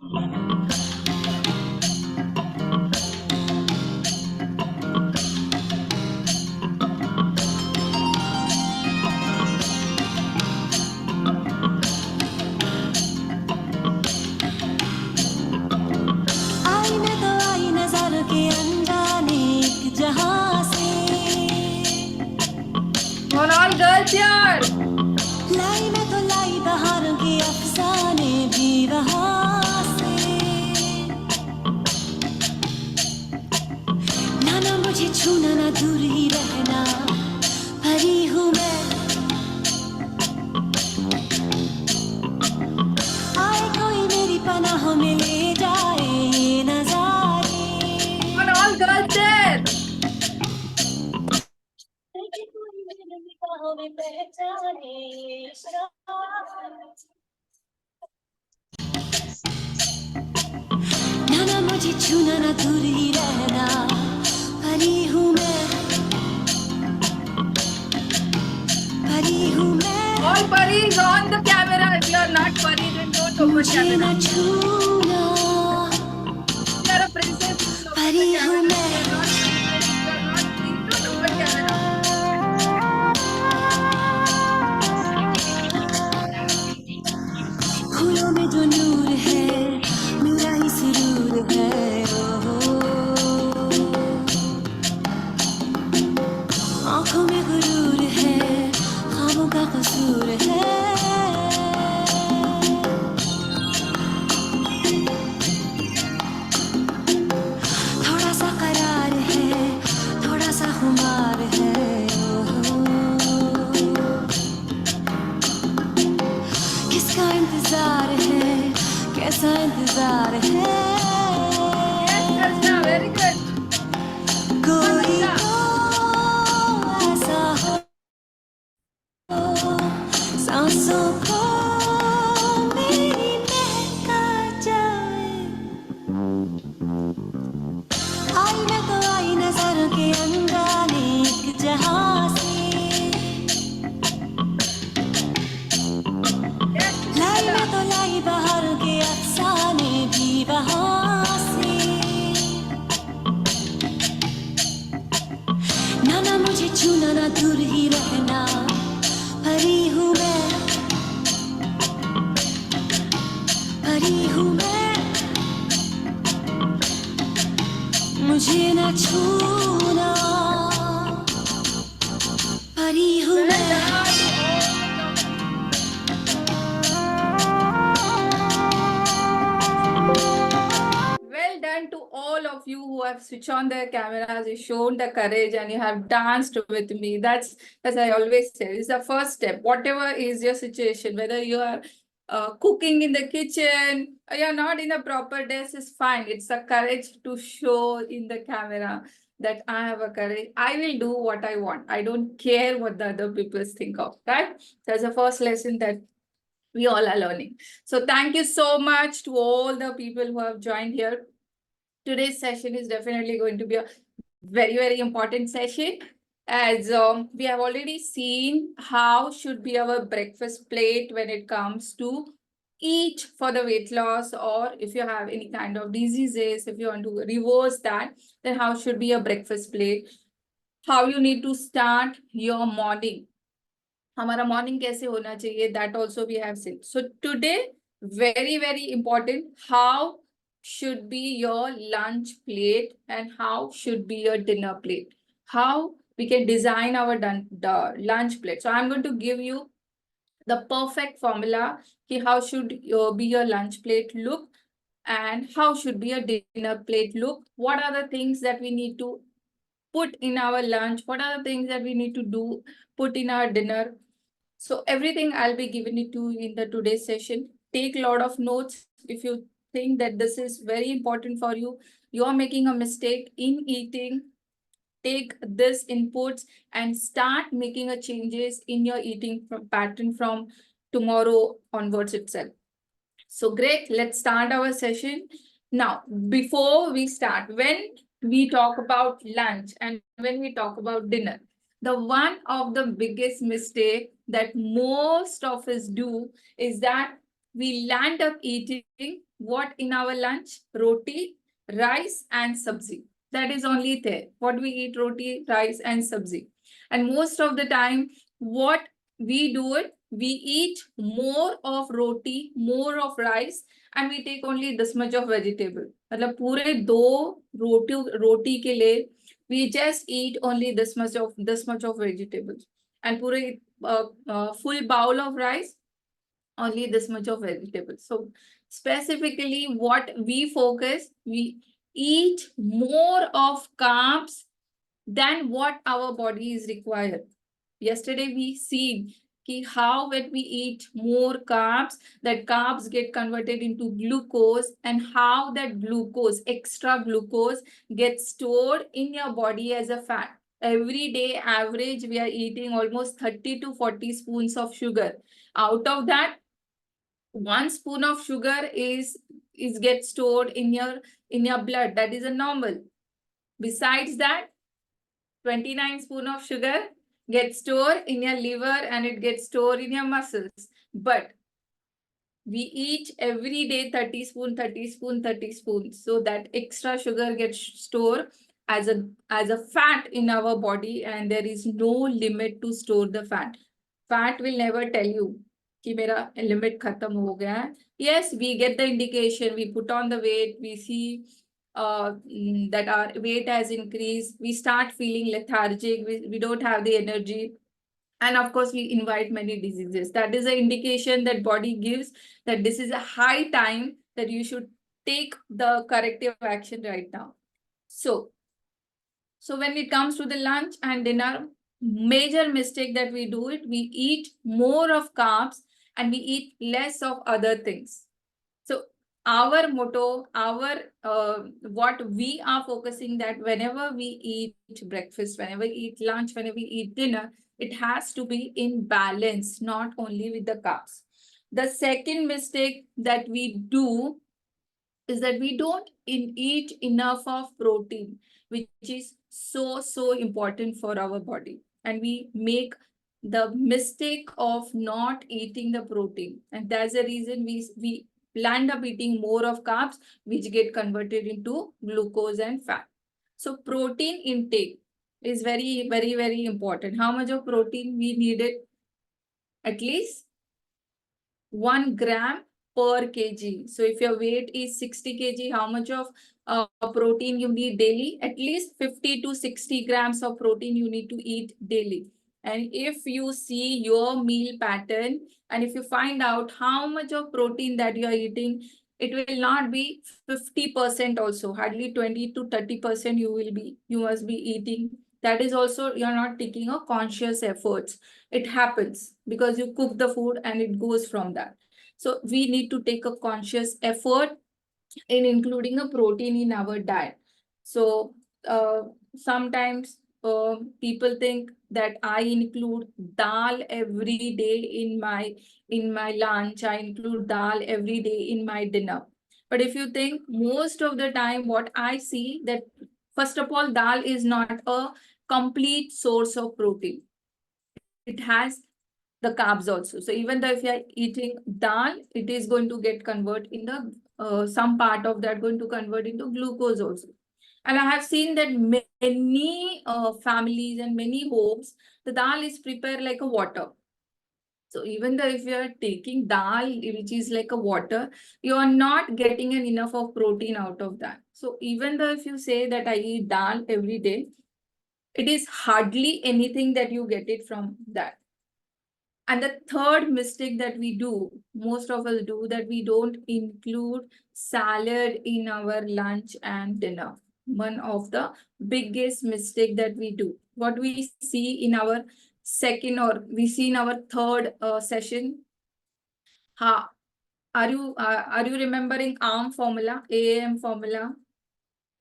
On all girls here. लाई मैं तो लाई बहारों के अफसाने भी वहाँ से ना मुझे छूना ना दूर ही रहना परी हूँ मैं आए कोई मेरी पनाहों में ले जाए नजारे On all girls there. ना मुझे छूना ना दूर ही रहना परी हूँ मैं All Paris on the camera. If you are not Paris, then don't open मुझे camera. ना छूना You are a princess. Don't open परी the हूँ camera. मैं You are not free. Don't open camera. फूलों में जो नूर है मेरा ही सुरूर है आंखों में गुरूर है ख्वाबों का कसूर है थोड़ा सा करार है थोड़ा सा खुमार है किसका इंतजार है कैसा इंतजार है Yes, Krishna. Very good. कोई तो ऐसा हो सांसों को मेरी महका जाए आई मैं तो आई नजरों के अंगाने एक जहां से Yes, लाई Krishna. मैं तो लाई बहारों के अफसाने भी वहां से ना मुझे छूना ना दूर ही रहना परी हूँ मैं मुझे ना छूना परी हूँ Well मैं done to all of you who have switched on their cameras, you shown the courage and you have danced with me. That's, as I always say, it's the first step. Whatever is your situation, whether you are cooking in the kitchen, or you're not in a proper dress, is fine. It's the courage to show in the camera that I have a courage. I will do what I want. I don't care what the other people think of, right? That's the first lesson that we all are learning. So thank you so much to all the people who have joined here. Today's session is definitely going to be a very, very important session, as we have already seen how should be our breakfast plate when it comes to eat for the weight loss, or if you have any kind of diseases, if you want to reverse that, then how should be a breakfast plate, how you need to start your morning, हमारा morning कैसे होना चाहिए, that also we have seen. So today very, very important, how should be your lunch plate and how should be your dinner plate, how we can design our lunch plate. So I'm going to give you the perfect formula, how should be your lunch plate look and how should be a dinner plate look, what are the things that we need to put in our lunch, what are the things that we need to do put in our dinner. So everything I'll be giving it to you in the today's session. Take a lot of notes if you think that this is very important for you. You are making a mistake in eating. Take this inputs and start making a changes in your eating pattern from tomorrow onwards itself. So great, let's start our session. Now, before we start, when we talk about lunch and when we talk about dinner, the one of the biggest mistake that most of us do is that we land up eating what in our lunch? Roti, rice, and sabzi. That is only there. What we eat, roti, rice, and sabzi. And most of the time, what we do it, we eat more of roti, more of rice, and we take only this much of vegetable. मतलब पूरे दो रोटी के लिए we just eat only this much of vegetables, and पूरे full bowl of rice, only this much of vegetables. So specifically what we focus, we eat more of carbs than what our body is required. Yesterday we see how when we eat more carbs, that carbs get converted into glucose, and how that glucose, extra glucose, gets stored in your body as a fat. Every day average, we are eating almost 30 to 40 spoons of sugar. Out of that, 1 spoon of sugar is get stored in your blood. That is a normal. Besides that, 29 spoon of sugar gets stored in your liver and it gets stored in your muscles. But we eat every day 30 spoon, 30 spoon, 30 spoons. So that extra sugar gets stored as a fat in our body, and there is no limit to store the fat. Fat will never tell you कि मेरा limit खत्म हो गया है. Yes, we get the indication, we put on the weight, we see that our weight has increased, we start feeling lethargic, we don't have the energy, and of course we invite many diseases. That is an indication that body gives that this is a high time that you should take the corrective action right now. So when it comes to the lunch and dinner, major mistake that we do it, we eat more of carbs and we eat less of other things. So our motto, what we are focusing, that whenever we eat breakfast, whenever we eat lunch, whenever we eat dinner, it has to be in balance, not only with the carbs. The second mistake that we do is that we don't eat enough of protein, which is so important for our body. And we make the mistake of not eating the protein. And that's the reason we land up eating more of carbs, which get converted into glucose and fat. So protein intake is very important. How much of protein we needed? At least 1 gram per kg. So if your weight is 60 kg, how much of protein you need daily? At least 50 to 60 grams of protein you need to eat daily. And if you see your meal pattern, and if you find out how much of protein that you are eating, it will not be 50% also. Hardly 20 to 30% you must be eating. That is also, you're not taking a conscious efforts. It happens because you cook the food and it goes from that. So we need to take a conscious effort in including a protein in our diet. So sometimes people think that I include dal every day in my lunch, I include dal every day in my dinner. But if you think, most of the time what I see, that first of all, dal is not a complete source of protein. It has the carbs also. So even though if you are eating dal, it is going to get convert in the some part of that going to convert into glucose also. And I have seen that many families and many homes, the dal is prepared like a water. So even though if you are taking dal, which is like a water, you are not getting enough of protein out of that. So even though if you say that I eat dal every day, it is hardly anything that you get it from that. And the third mistake that we do, most of us do, that we don't include salad in our lunch and dinner. One of the biggest mistake that we do. What we see in our second, or we see in our third session. Are you remembering ARM formula, AAM formula?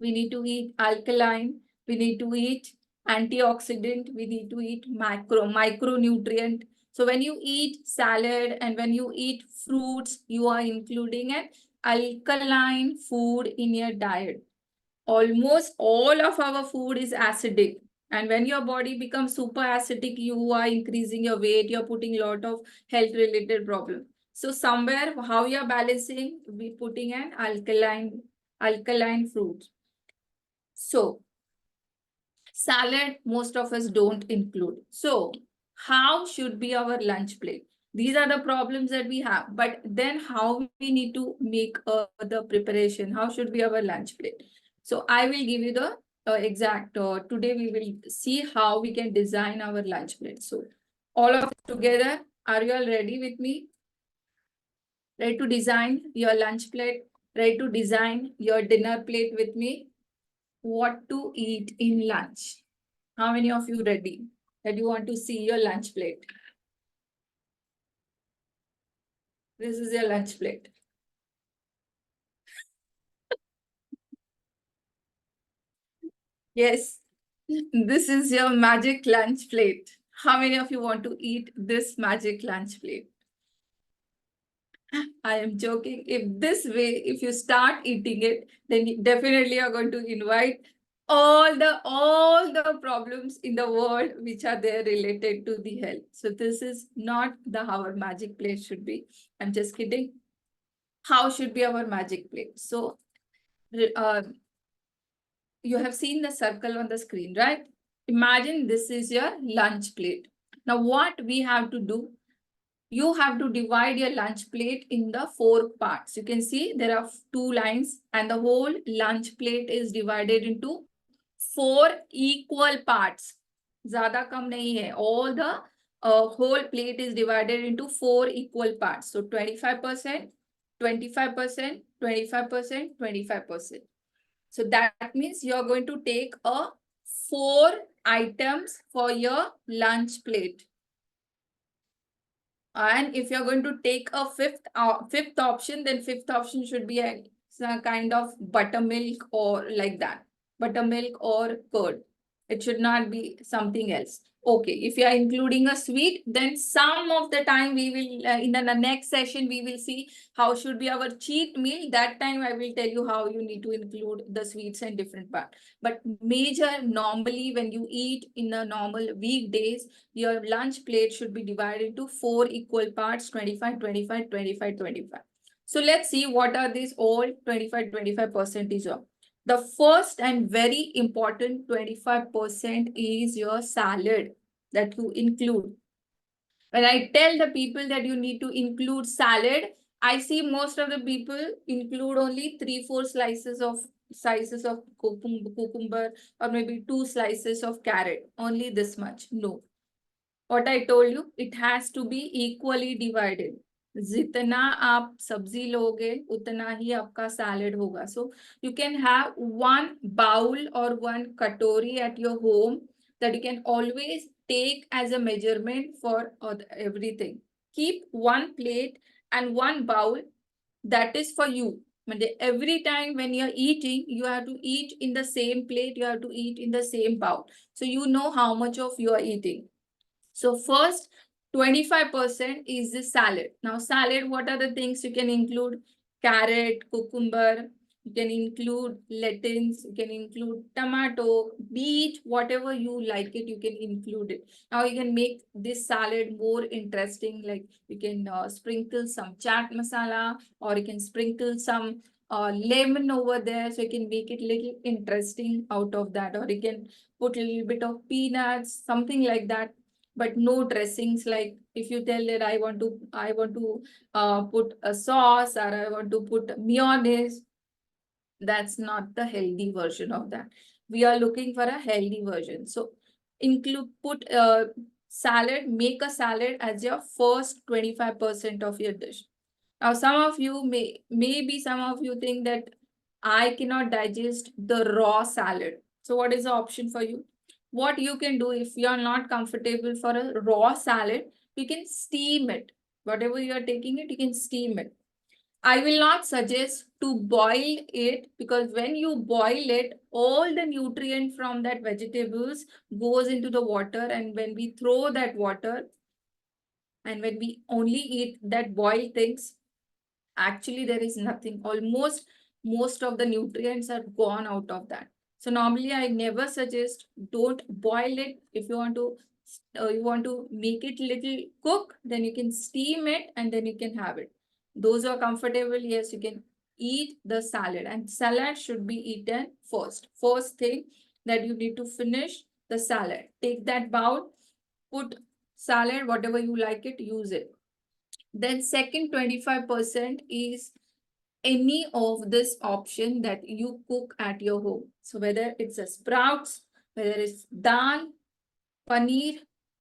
We need to eat alkaline, we need to eat antioxidant, we need to eat micronutrient. So when you eat salad and when you eat fruits, you are including an alkaline food in your diet. Almost all of our food is acidic. And when your body becomes super acidic, you are increasing your weight, you're putting a lot of health related problems. So somewhere how you are balancing, we putting an alkaline fruit. So salad, most of us don't include. So how should be our lunch plate? These are the problems that we have. But then how we need to make the preparation? How should be our lunch plate? So I will give you the exact, today we will see how we can design our lunch plate. So all of us together, are you all ready with me? Ready to design your lunch plate? Ready to design your dinner plate with me? What to eat in lunch? How many of you ready that you want to see your lunch plate? This is your lunch plate. Yes, this is your magic lunch plate. How many of you want to eat this magic lunch plate? I am joking. If this way, if you start eating it, then you definitely are going to invite all the problems in the world which are there related to the health. So this is not the how our magic plate should be. I'm just kidding. How should be our magic plate? So you have seen the circle on the screen, right? Imagine this is your lunch plate. Now what we have to do, you have to divide your lunch plate in the 4 parts. You can see there are 2 lines and the whole lunch plate is divided into 4 equal parts. Zyada kam nahi hai. All the whole plate is divided into 4 equal parts. So 25%, 25%, 25%, 25%. So that means you're going to take 4 items for your lunch plate. And if you're going to take a fifth option, then fifth option should be some kind of buttermilk or like that. Buttermilk or curd. It should not be something else. Okay, if you are including a sweet, then some of the time we will, in the next session, we will see how should be our cheat meal. That time I will tell you how you need to include the sweets and different part. But major, normally when you eat in a normal weekdays, your lunch plate should be divided into 4 equal parts, 25, 25, 25, 25. So let's see what are these all 25, 25% of. The first and very important 25% is your salad that you include. When I tell the people that you need to include salad, I see most of the people include only 3-4 slices of cucumber or maybe 2 slices of carrot. Only this much. No. What I told you, it has to be equally divided. जितना आप सब्जी लोगे उतना ही आपका salad होगा. So you can have one bowl or one katori at your home that you can always take as a measurement for everything. Keep one plate and one bowl that is for you. Every time when you're eating, you have to eat in the same plate, you have to eat in the same bowl. So you know how much of you are eating. So first 25% is the salad. Now salad, what are the things you can include? Carrot, cucumber, you can include lettuce, you can include tomato, beet, whatever you like it, you can include it. Now you can make this salad more interesting, like you can sprinkle some chaat masala or you can sprinkle some lemon over there, so you can make it little interesting out of that, or you can put a little bit of peanuts, something like that. But no dressings. Like if you tell that I want to put a sauce or I want to put mayonnaise, that's not the healthy version of that. We are looking for a healthy version. So put salad, make a salad as your first 25% of your dish. Now some of you maybe some of you think that I cannot digest the raw salad. So what is the option for you? What you can do if you are not comfortable for a raw salad, you can steam it. Whatever you are taking it, you can steam it. I will not suggest to boil it, because when you boil it, all the nutrient from that vegetables goes into the water, and when we throw that water and when we only eat that boiled things, actually there is nothing. Almost most of the nutrients are gone out of that. So normally I never suggest, don't boil it. If you want to you want to make it little cook, then you can steam it and then you can have it. Those who are comfortable, yes, you can eat the salad, and salad should be eaten first. First thing that you need to finish the salad. Take that bowl, put salad, whatever you like it, use it. Then second 25% is any of this option that you cook at your home. So whether it's a sprouts, whether it's dal, paneer,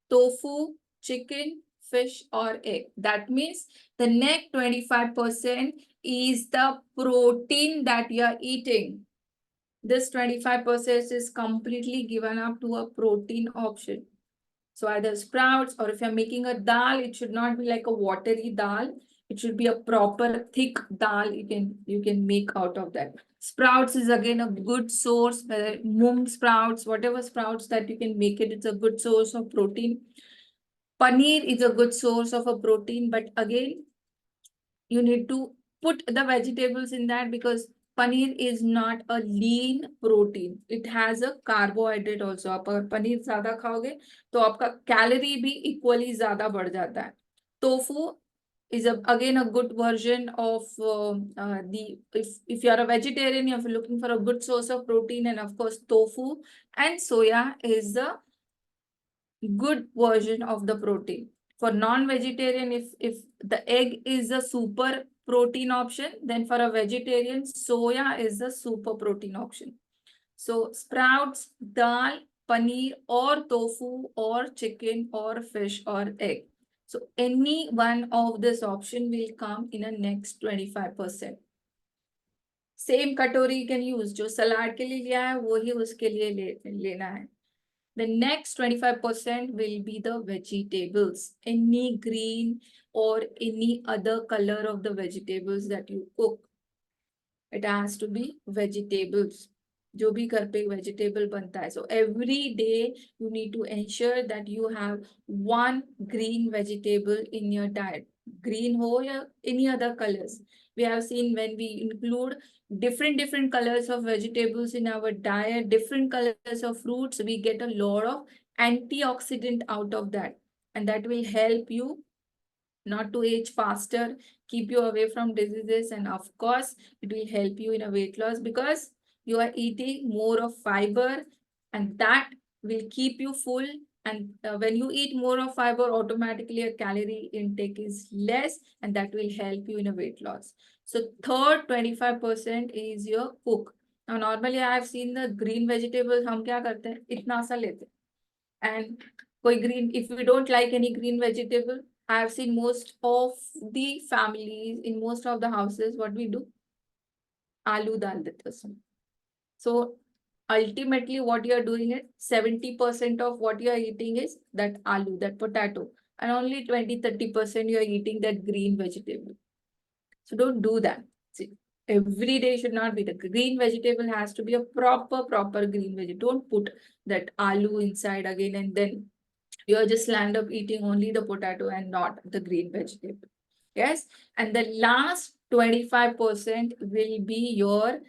tofu, chicken, fish, or egg. That means the next 25% is the protein that you are eating. This 25% is completely given up to a protein option. So either sprouts, or if you're making a dal, it should not be like a watery dal. It should be a proper thick dal you can make out of that. Sprouts is again a good source, whether mung sprouts, whatever sprouts that you can make it, it's a good source of protein. Paneer is a good source of a protein, but again, you need to put the vegetables in that, because paneer is not a lean protein. It has a carbohydrate also. आप अगर पनीर ज्यादा खाओगे तो आपका calorie भी equally ज्यादा बढ़ जाता है. Tofu is again a good version of if you are a vegetarian, you're looking for a good source of protein, and of course tofu and soya is the good version of the protein. For non-vegetarian, if the egg is a super protein option, then for a vegetarian, soya is the super protein option. So sprouts, dal, paneer, or tofu, or chicken, or fish, or egg. So any one of this option will come in a next 25%. Same katori you can use. जो सलाद के लिए लिया है वही उसके लिए लेना है. The next 25% will be the vegetables. Any green or any other color of the vegetables that you cook. It has to be vegetables. जो भी घर पे vegetable बनता है. So every day you need to ensure that you have one green vegetable in your diet. Green ho ya any other colors. We have seen when we include different colors of vegetables in our diet, different colors of fruits, we get a lot of antioxidant out of that. And that will help you not to age faster, keep you away from diseases, and of course, it will help you in a weight loss, because you are eating more of fiber, and that will keep you full. And when you eat more of fiber, automatically your calorie intake is less, and that will help you in a weight loss. So third 25% is your cook. Now, normally I have seen the green vegetables, हम क्या करते हैं, इतना सा लेते हैं. And कोई green, if we don't like any green vegetable, I have seen most of the families in most of the houses, what we do, aloo dal dete usme. So ultimately what you are doing is 70% of what you are eating is that aloo, that potato, and only 20-30% you are eating that green vegetable. So don't do that. See, every day should not be. The green vegetable has to be a proper green vegetable. Don't put that aloo inside again, and then you'll just land up eating only the potato and not the green vegetable. Yes. And the last 25% will be your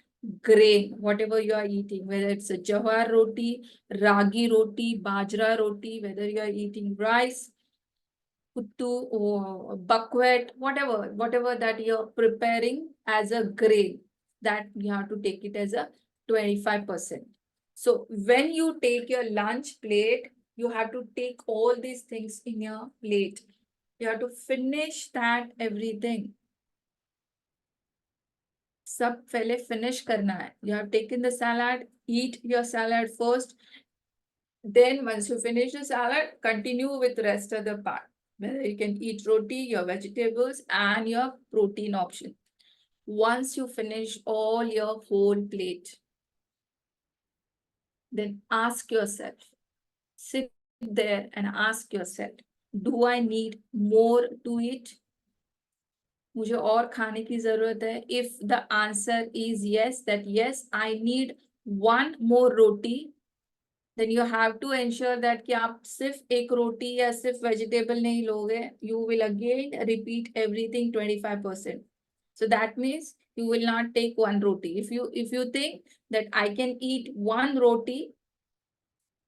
grain, whatever you are eating, whether it's a jawar roti, ragi roti, bajra roti, whether you are eating rice, kuttu, or buckwheat, whatever that you're preparing as a grain, that you have to take it as a 25%. So when you take your lunch plate, you have to take all these things in your plate. You have to finish that everything. सब पहले finish करना है. You have taken the salad, eat your salad first. Then once you finish the salad, continue with the rest of the part. Whether you can eat roti, your vegetables, and your protein option. Once you finish all your whole plate, then ask yourself, sit there and ask yourself, do I need more to eat? मुझे और खाने की जरूरत है. If the answer is yes, that yes, I need one more roti, then you have to ensure that कि आप सिर्फ एक रोटी या सिर्फ vegetable नहीं लोगे. You will again repeat everything 25%. So that means you will not take one roti. If you think that I can eat one roti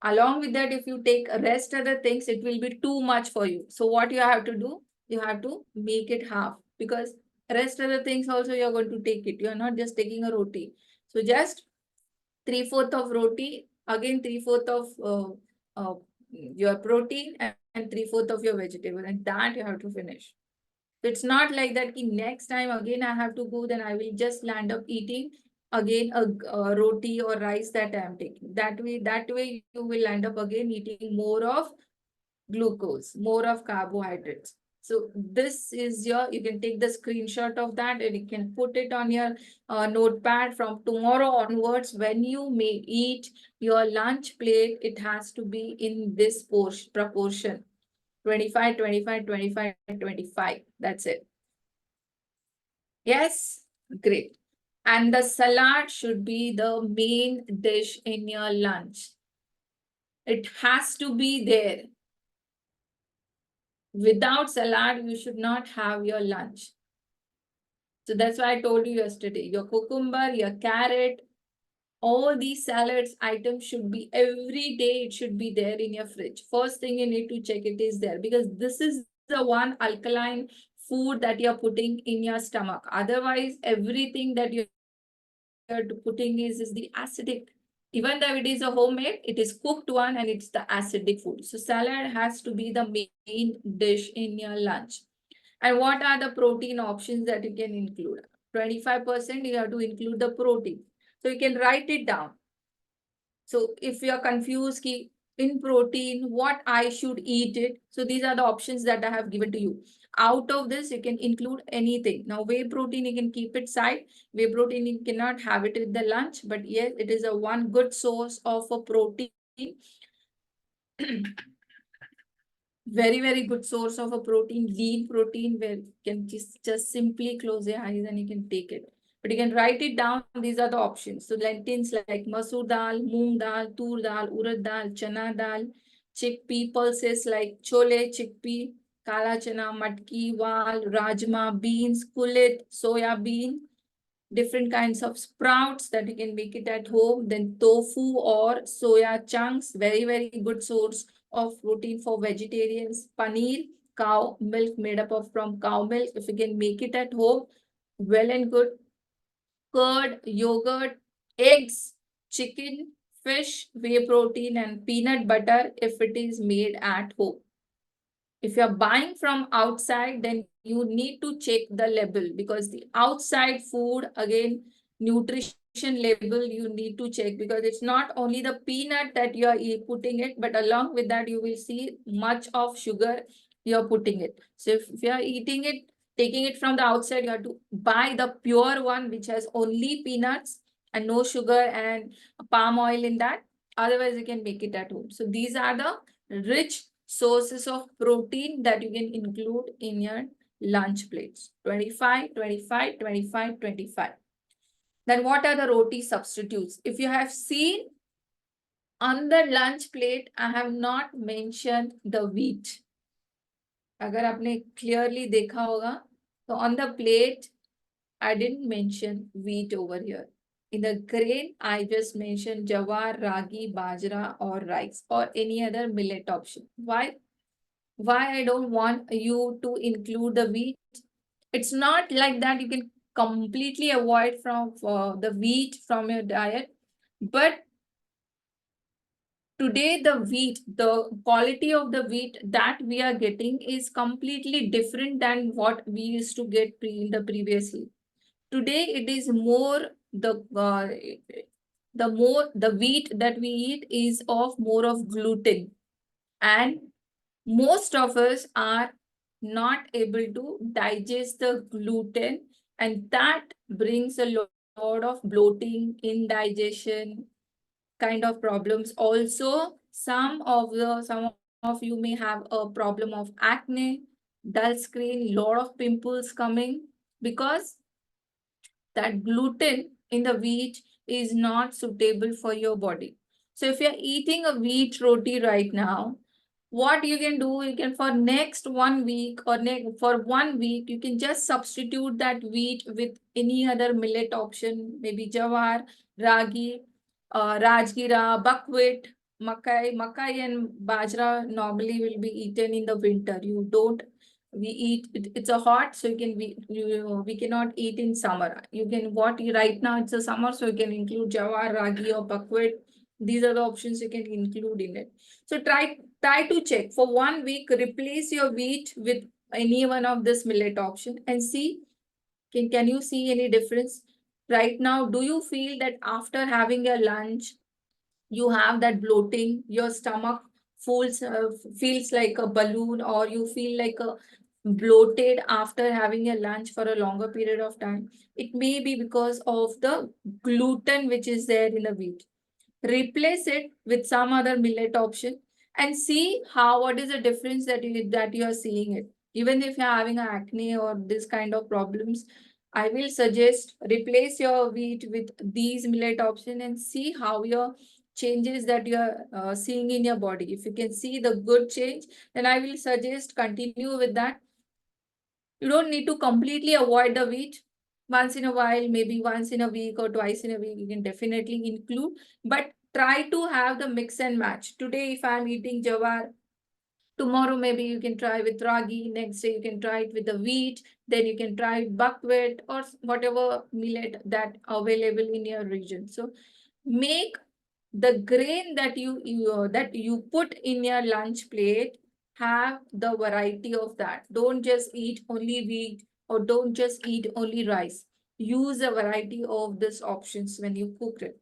Along with that, if you take rest other things, it will be too much for you. So what you have to do, you have to make it half, because rest other things also you're going to take it. You're not just taking a roti. So just 3/4 of roti, again 3/4 of your protein, and 3/4 of your vegetable, and that you have to finish. It's not like that next time again I have to go, then I will just land up eating again a roti or rice that I am taking. That way you will end up again eating more of glucose, more of carbohydrates. So this is you can take the screenshot of that and you can put it on your notepad. From tomorrow onwards, when you may eat your lunch plate, it has to be in this proportion. 25, 25, 25, 25. That's it. Yes, great. And the salad should be the main dish in your lunch. It has to be there. Without salad, you should not have your lunch. So that's why I told you yesterday, your cucumber, your carrot, all these salads items should be every day, it should be there in your fridge. First thing you need to check it is there, because this is the one alkaline food that you're putting in your stomach. Otherwise, everything that you're putting is the acidic. Even though it is a homemade, it is cooked one and it's the acidic food. So salad has to be the main dish in your lunch. And what are the protein options that you can include? 25% you have to include the protein. So you can write it down. So if you are confused in protein, what I should eat it. So these are the options that I have given to you. Out of this, you can include anything. Now, whey protein, you can keep it side. Whey protein, you cannot have it with the lunch, but yes, it is a one good source of a protein. Very, very good source of a protein, lean protein, where you can just simply close your eyes and you can take it. But you can write it down. These are the options. So lentils like masoor dal, moong dal, tur dal, urad dal, chana dal, chickpea pulses like chole, chickpea, kala chana, matki, wal, rajma, beans, kulit, soya bean, different kinds of sprouts that you can make it at home. Then tofu or soya chunks, very, very good source of protein for vegetarians. Paneer, cow milk made up of from cow milk. If you can make it at home, well and good. Curd, yogurt, eggs, chicken, fish, whey protein, and peanut butter if it is made at home. If you're buying from outside, then you need to check the label, because the outside food, again, nutrition label, you need to check, because it's not only the peanut that you are putting it, but along with that, you will see much of sugar you're putting it. So if you are eating it, taking it from the outside, you have to buy the pure one, which has only peanuts and no sugar and palm oil in that. Otherwise, you can make it at home. So these are the rich sources of protein that you can include in your lunch plates. 25, 25, 25, 25. Then what are the roti substitutes? If you have seen on the lunch plate, I have not mentioned the wheat. अगर आपने clearly देखा होगा, so on the plate, I didn't mention wheat over here. In the grain, I just mentioned jawar, ragi, bajra, or rice, or any other millet option. Why? Why I don't want you to include the wheat? It's not like that you can completely avoid from the wheat from your diet, but today the wheat, the quality of the wheat that we are getting is completely different than what we used to get in the previously. Today it is more the wheat that we eat is of more of gluten, and most of us are not able to digest the gluten, and that brings a lot of bloating, indigestion kind of problems. Also, some of you may have a problem of acne, dull skin, lot of pimples coming, because that gluten in the wheat is not suitable for your body. So if you're eating a wheat roti right now, what you can do, you can for next 1 week or for 1 week, you can just substitute that wheat with any other millet option, maybe jawar, ragi, rajgira, buckwheat, Makai and bajra normally will be eaten in the winter. You don't, we eat, it's a hot, so we cannot eat in summer. You can, right now it's a summer, so you can include jawar, ragi or buckwheat. These are the options you can include in it. So try to check for 1 week, replace your wheat with any one of this millet option and see, can you see any difference? Right now, do you feel that after having a lunch, you have that bloating, your stomach feels like a balloon, or you feel like a bloated after having a lunch for a longer period of time? It may be because of the gluten which is there in the wheat. Replace it with some other millet option and see what is the difference that you are seeing it. Even if you're having acne or this kind of problems, I will suggest replace your wheat with these millet option and see how your changes that you are seeing in your body. If you can see the good change, then I will suggest continue with that. You don't need to completely avoid the wheat. Once in a while, maybe once in a week or twice in a week, you can definitely include, but try to have the mix and match. Today, if I'm eating jawar, tomorrow maybe you can try with ragi, next day you can try it with the wheat, then you can try buckwheat or whatever millet that available in your region. So make the grain that you put in your lunch plate, have the variety of that. Don't just eat only wheat or don't just eat only rice. Use a variety of these options when you cook it.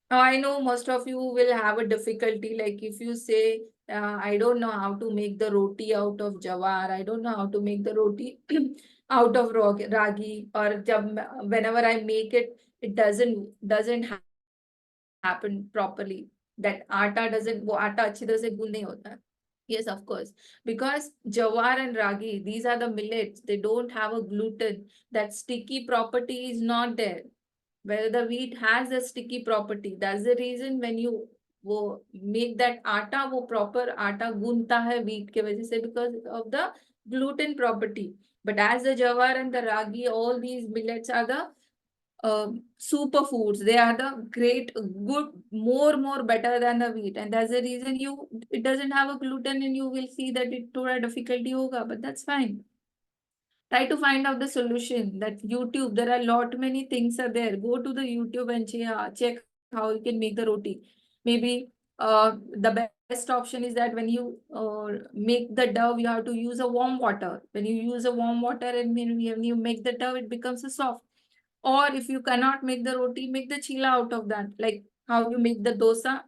Now, I know most of you will have a difficulty, like if you say, I don't know how to make the roti out of jawar, I don't know how to make the roti out of ragi, or whenever I make it, it doesn't happen properly. That वो आटा अच्छी तरह से गूंद नहीं होता है. Yes, of course. Because jawar and ragi, these are the millets. They don't have a gluten. That sticky property is not there. Where the wheat has a sticky property. That's the reason when you वो make that आटा, वो proper आटा गूंदता है wheat के वजह से, because of the gluten property. But as the jawar and the ragi, all these millets are the superfoods. They are the great, good, more better than the wheat, and that's the reason it doesn't have a gluten, and you will see that it thoda difficulty hoga, but that's fine. Try to find out the solution. That YouTube, there are many things are there. Go to the YouTube and check how you can make the roti. Maybe the best option is that when you make the dough, you have to use a warm water. When you use a warm water and when you make the dough, it becomes a soft. Or if you cannot make the roti, make the chila out of that. Like how you make the dosa,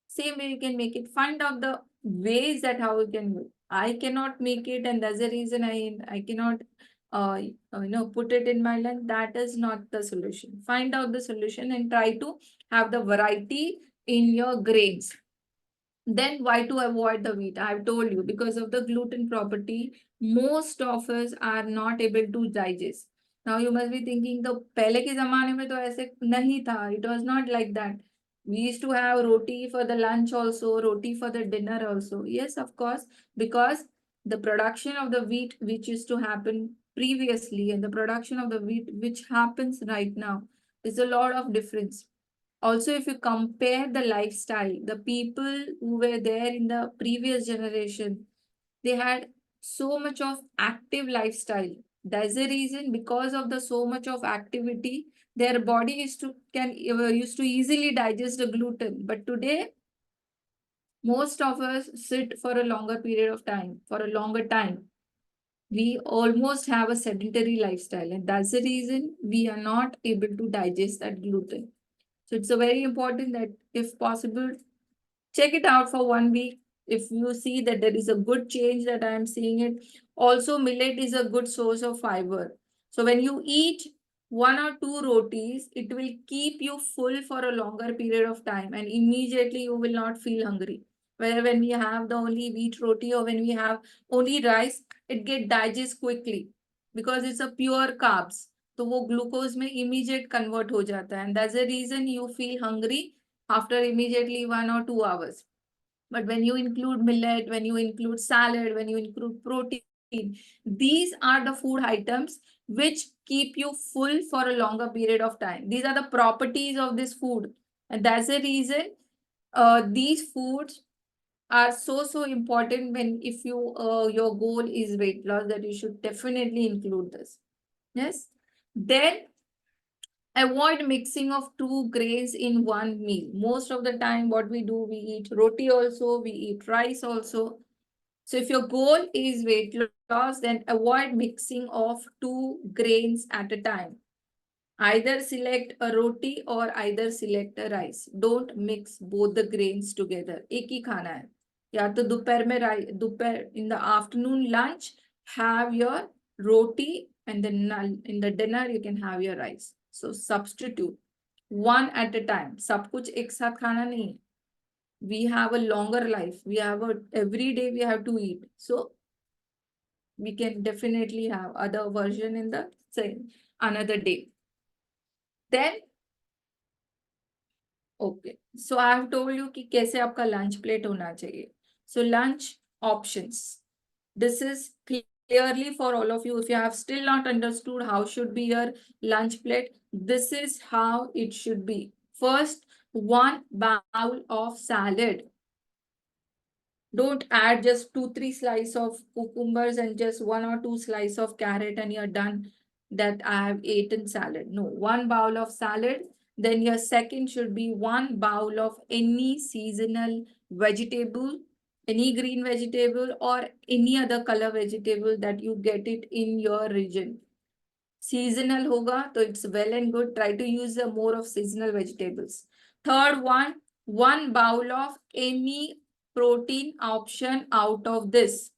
same way you can make it. Find out the ways that how you can do. I cannot make it, and that's the reason I cannot put it in my lunch. That is not the solution. Find out the solution and try to have the variety in your grains. Then why to avoid the wheat? I've told you, because of the gluten property, most of us are not able to digest. Now you must be thinking, the पहले के ज़माने में तो ऐसे नहीं था. It was not like that. We used to have roti for the lunch also, roti for the dinner also. Yes, of course, because the production of the wheat which used to happen previously and the production of the wheat which happens right now is a lot of difference. Also, if you compare the lifestyle, the people who were there in the previous generation, they had so much of active lifestyle. That's the reason, because of the so much of activity, their body used to easily digest the gluten. But today, most of us sit for a longer period of time, for a longer time. We almost have a sedentary lifestyle, and that's the reason we are not able to digest that gluten. So it's a very important that if possible, check it out for 1 week. If you see that there is a good change that I am seeing it. Also, millet is a good source of fiber. So when you eat 1 or 2 rotis, it will keep you full for a longer period of time, and immediately you will not feel hungry. Where when we have the only wheat roti or when we have only rice, it get digest quickly because it's a pure carbs. तो वो glucose में immediate convert हो जाता है, and that's the reason you feel hungry after immediately 1 or 2 hours. But when you include millet, when you include salad, when you include protein, these are the food items which keep you full for a longer period of time. These are the properties of this food, and that's the reason these foods are so important when if you your goal is weight loss, that you should definitely include this. Yes. Then avoid mixing of two grains in one meal. Most of the time what we do, we eat roti also, we eat rice also. So if your goal is weight loss, then avoid mixing of two grains at a time. Either select a roti or either select a rice. Don't mix both the grains together. एक ही खाना है. या तो दोपहर में दोपहर in the afternoon lunch have your roti, and then in the dinner you can have your rice. So substitute one at a time. सब कुछ एक साथ खाना नहीं है. We have a longer life. We have every day we have to eat. So we can definitely have other version in the same another day. Then okay, so I have told you कि कैसे आपका lunch plate होना चाहिए. So lunch options. This is clearly for all of you. If you have still not understood how should be your lunch plate, this is how it should be. First, one bowl of salad. Don't add just 2-3 slices of cucumbers and just 1 or 2 slices of carrot and you're done that I have eaten salad. No, one bowl of salad. Then your second should be one bowl of any seasonal vegetable, any green vegetable or any other color vegetable that you get it in your region. Seasonal hoga, so it's well and good. Try to use more of seasonal vegetables. Third one bowl of any protein option out of this.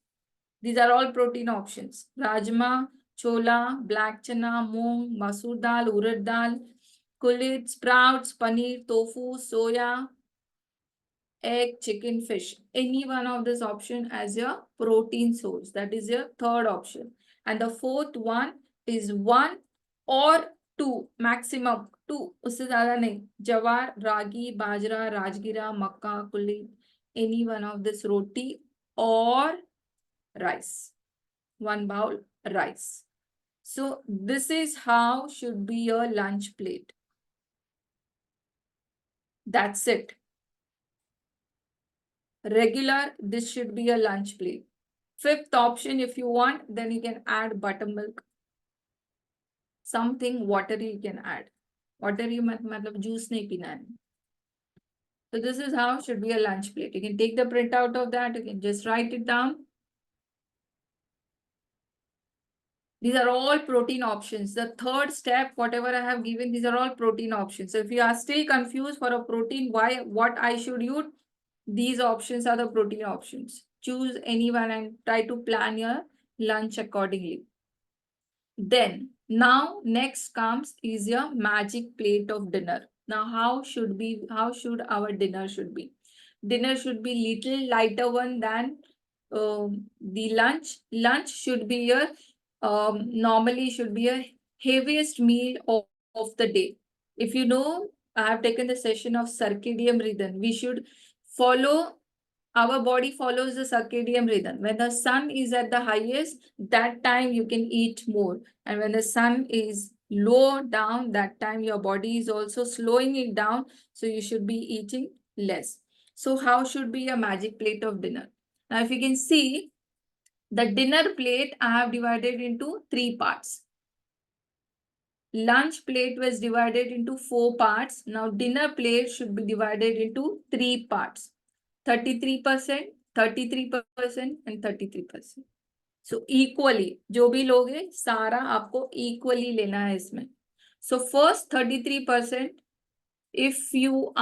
These are all protein options. Rajma, chola, black chana, moong, masoor dal, urad dal, kulid, sprouts, paneer, tofu, soya, egg, chicken, fish. Any one of this option as your protein source. That is your third option. And the fourth one is one or two, maximum two. उससे ज़्यादा नहीं. Jawar, ragi, bajra, rajgira, makka, kulli. Any one of this roti or rice. One bowl rice. So this is how should be your lunch plate. That's it. Regular, this should be a lunch plate. Fifth option, if you want, then you can add buttermilk. Something watery you can add. Watery matlab juice nahi pina hai. So this is how should be a lunch plate. You can take the print out of that. You can just write it down. These are all protein options. The third step, whatever I have given, these are all protein options. So if you are still confused for a protein, what I should use, these options are the protein options. Choose anyone and try to plan your lunch accordingly. Then now next comes is your magic plate of dinner. Now how should our dinner should be? Dinner should be little lighter one than the lunch. Lunch should be your normally should be a heaviest meal of the day. If you know, I have taken the session of circadian rhythm. We should follow, our body follows the circadian rhythm. When the sun is at the highest, that time you can eat more. And when the sun is low down, that time your body is also slowing it down. So you should be eating less. So how should be a magic plate of dinner? Now, if you can see, the dinner plate I have divided into 3 parts. Lunch plate was divided into 4 parts. Now dinner plate should be divided into 3 parts. 33%, 33% and 33%. So equally, जो भी लोगे सारा आपको equally लेना है इसमें. So first 33%, if you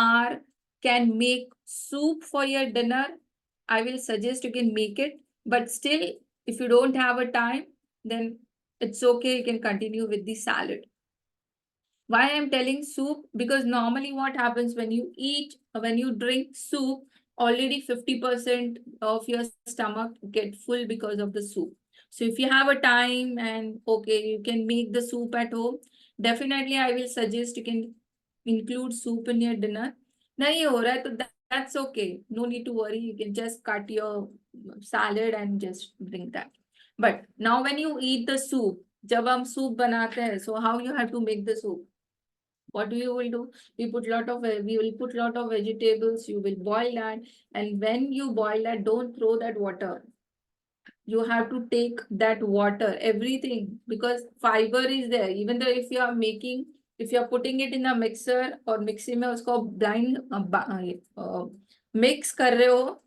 can make soup for your dinner, I will suggest you can make it. But still, if you don't have a time, then it's okay. You can continue with the salad. Why I'm telling soup? Because normally what happens when you drink soup, already 50% of your stomach get full because of the soup. So if you have a time and okay, you can make the soup at home, definitely I will suggest you can include soup in your dinner. Nahi ho raha hai, to that's okay. No need to worry. You can just cut your salad and just drink that. But now when you eat the soup, जब हम soup बनाते हैं, so how you have to make the soup? what you will do, we will put lot of vegetables, you will boil that, and when you boil that, don't throw that water. You have to take that water, everything, because fiber is there. Even though if you are putting it in a mixer or mixie में उसको blind mix कर रहे हो,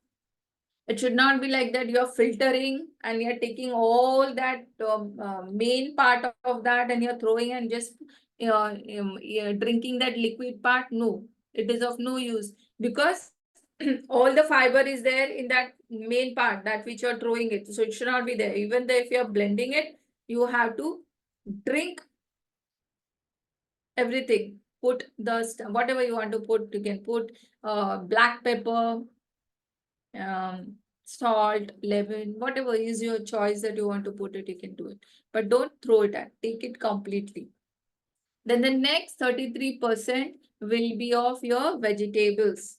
it should not be like that. You are filtering and you are taking all that main part of that and you are throwing and just drinking that liquid part. No, it is of no use, because all the fiber is there in that main part, that which you are throwing it. So it should not be there. Even though if you are blending it, you have to drink everything. Put whatever you want to put. You can put black pepper, salt, lemon, whatever is your choice that you want to put it, you can do it. But don't throw it out. Take it completely. Then the next 33% will be of your vegetables.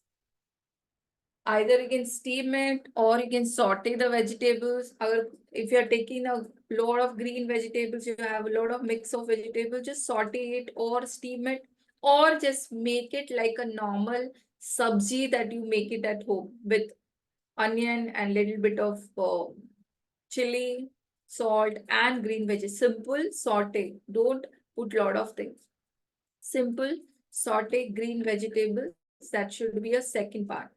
Either you can steam it or you can saute the vegetables. Or if you're taking a lot of green vegetables, you have a lot of mix of vegetables, just saute it or steam it, or just make it like a normal sabji that you make it at home with onion and little bit of chili, salt and green veggies. Simple saute. Don't put lot of things. Simple saute green vegetables. That should be a second part.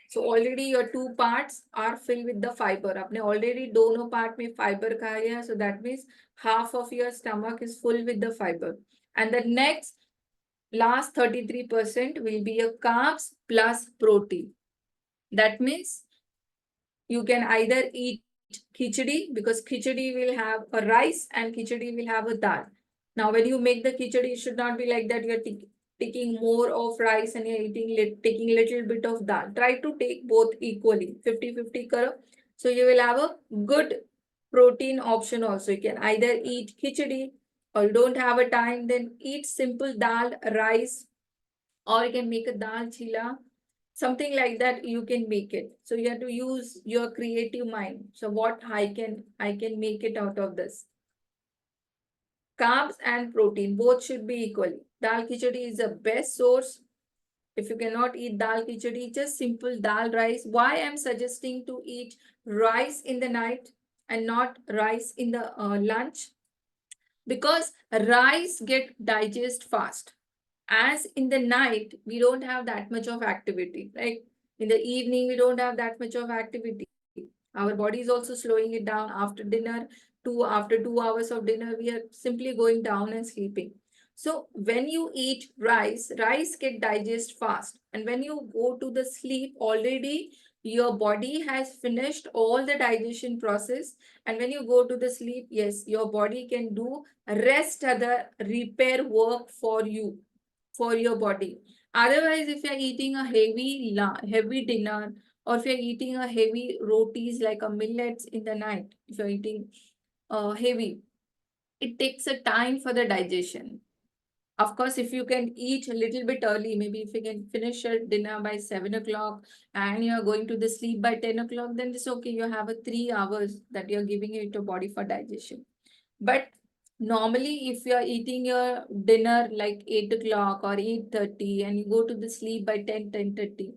So already your two parts are filled with the fiber. आपने already दोनों part में fiber खाया है, so that means half of your stomach is full with the fiber. And the next last 33% will be a carbs plus protein. That means you can either eat khichdi, because khichdi will have a rice and khichdi will have a dal. Now, when you make the khichdi, it should not be like that. You're taking more of rice and you're taking little bit of dal. Try to take both equally, 50-50 karo. So you will have a good protein option also. You can either eat khichdi, or you don't have a time, then eat simple dal, rice, or you can make a dal chila, something like that. You can make it. So you have to use your creative mind. So what I can make it out of this. Carbs and protein both should be equally. Dal khichdi is the best source. If you cannot eat dal khichdi, just simple dal rice. Why I'm suggesting to eat rice in the night and not rice in the lunch? Because rice get digest fast. As in the night, we don't have that much of activity, right? In the evening, we don't have that much of activity. Our body is also slowing it down after dinner. After 2 hours of dinner, we are simply going down and sleeping. So when you eat rice get digest fast. And when you go to the sleep, already your body has finished all the digestion process. And when you go to the sleep, yes, your body can do rest other repair work for you, for your body. Otherwise, if you're eating a heavy dinner, or if you're eating a heavy rotis like a millets in the night, if you're eating heavy, it takes a time for the digestion. Of course, if you can eat a little bit early, maybe if you can finish your dinner by 7 o'clock and you're going to the sleep by 10 o'clock, then it's okay. You have a 3 hours that you're giving it to body for digestion. But normally, if you're eating your dinner like 8 o'clock or 8:30 and you go to the sleep by 10:30,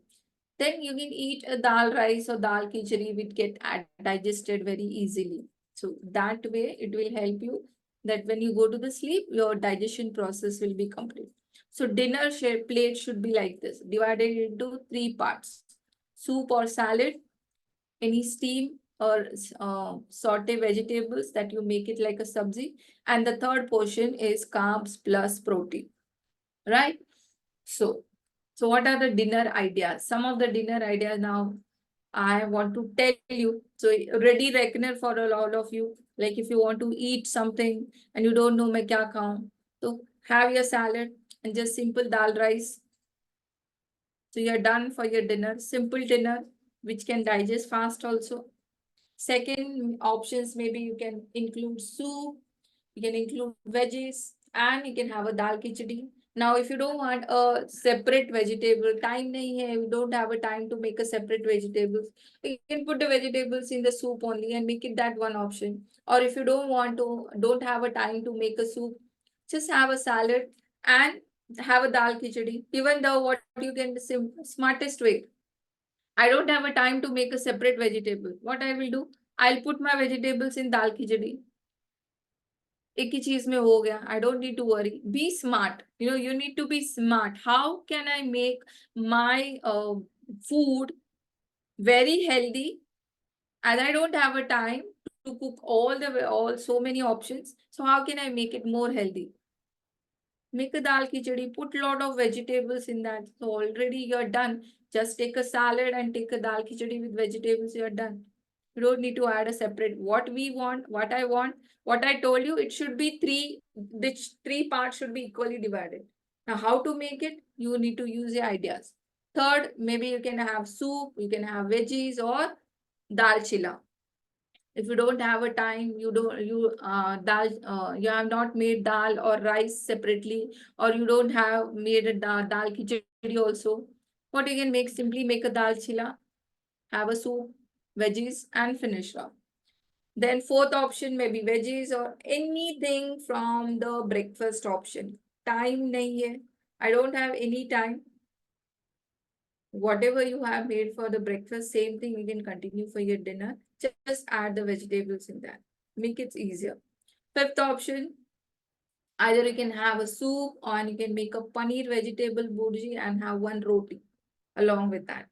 then you can eat a dal rice or dal khichdi, which get digested very easily. So that way, it will help you that when you go to the sleep, your digestion process will be complete. So dinner plate should be like this, divided into 3 parts: soup or salad, any steam or saute vegetables that you make it like a sabzi, and the third portion is carbs plus protein, right? So what are the dinner ideas? Some of the dinner ideas now I want to tell you. So ready reckoner for all of you. Like if you want to eat something and you don't know मैं क्या खाऊं, so have your salad and just simple dal rice. So you're done for your dinner. Simple dinner, which can digest fast also. Second options, maybe you can include soup, you can include veggies, and you can have a dal khichdi. Now, if you don't want a separate vegetable, time nahi hai, you don't have a time to make a separate vegetables, you can put the vegetables in the soup only and make it that one option. Or if you don't have a time to make a soup, just have a salad and have a dal khichdi, even though what you can smartest way. I don't have a time to make a separate vegetable. What I will do, I'll put my vegetables in dal khichdi. एक ही चीज में हो गया. I don't need to worry. Be smart. You need to be smart. How can I make my food very healthy? And I don't have a time to cook all so many options. So how can I make it more healthy? Make a dal khichdi, put lot of vegetables in that. So already you're done. Just take a salad and take a dal khichdi with vegetables, you're done. You don't need to add a separate what we want, what I want. What I told you, it should be three parts should be equally divided. Now, how to make it? You need to use your ideas. Third, maybe you can have soup, you can have veggies or dal chila. If you don't have a time, you have not made dal or rice separately, or you don't have made a dal khichdi also, what you can make, simply make a dal chila, have a soup, veggies, and finish off. Then fourth option may be veggies or anything from the breakfast option. Time nahi hai, I don't have any time. Whatever you have made for the breakfast, same thing you can continue for your dinner. Just add the vegetables in that. Make it easier. Fifth option, either you can have a soup or you can make a paneer vegetable bhurji and have one roti along with that.